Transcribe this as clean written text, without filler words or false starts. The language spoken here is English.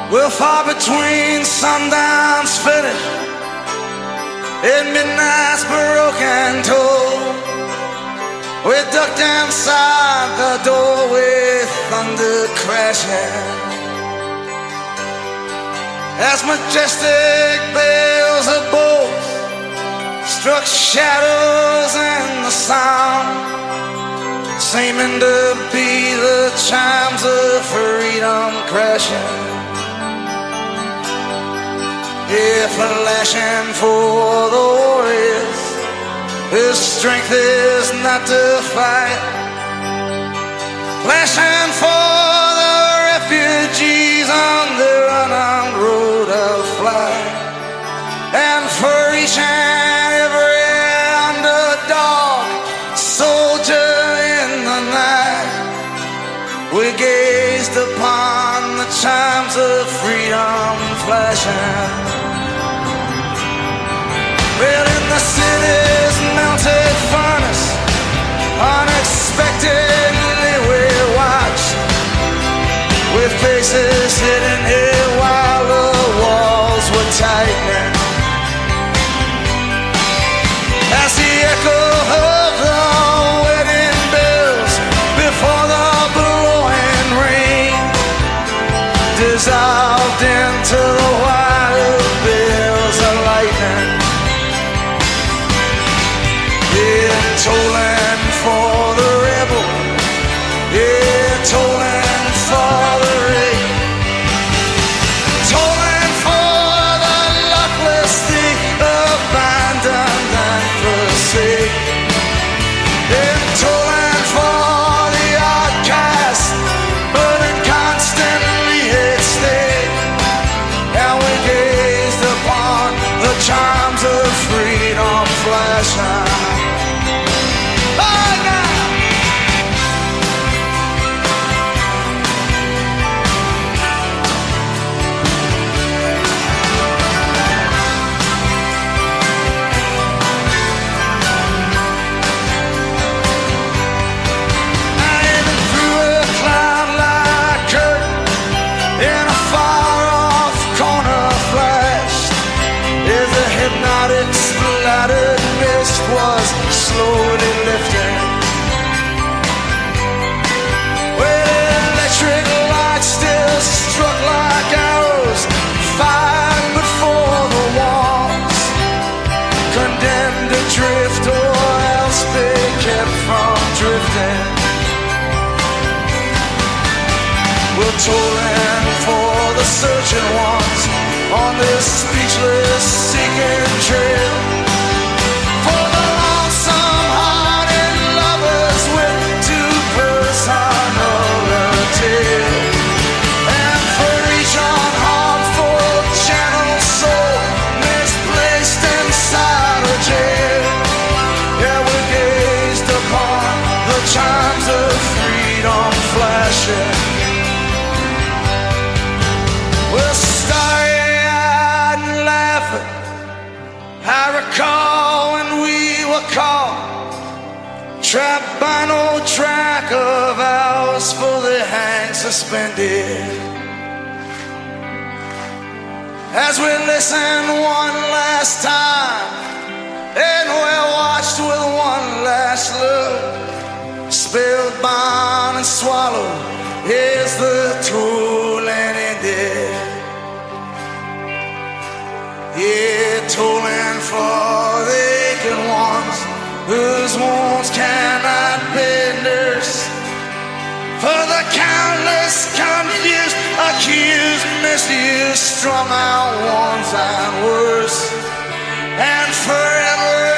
We're far between sundown's finish and midnight's broken toll. We ducked inside the door with thunder crashing as majestic bells of bolts struck shadows in the sound, seeming to be the chimes of freedom crashing. Yeah, flashing for the warriors whose strength is not to fight, flashing for the refugees on their unarmed road of flight, and for each and every underdog soldier in the night. We gazed upon the chimes of freedom flashing. Well, in the city's melted furnace, unexpectedly we watched, with faces hidden here while the walls were tightening. As the echo of the wedding bells before the blowing rain dissolved into the wild bills of lightning. Yeah, tolling for the rebel, yeah, tolling for the rape, tolling for the luckless, the abandoned and forsaken, yeah, tolling for the outcast, but in constantly at stake. And we gazed upon the charms of freedom flashing. Hypnotic splattered mist was slowly lifting, where electric lights still struck like arrows fired before the walls, condemned to drift or else be kept from drifting. We're tolling for the searching ones on this speechless seeking trail, for the lonesome hearted lovers with two personality, and for each unharmful gentle soul misplaced inside a jail. Yeah, we gazed upon the chimes of freedom flashing. We're starry-eyed and laughing. I recall when we were caught, trapped by no track of ours, fully hang suspended. As we listened one last time, and we're watched with one last look, spellbound and swallowed, is the tolling ended. Yeah, tolling for the aching ones whose wounds cannot be nursed, for the countless confused, accused, misused, strung out ones and worse, and forever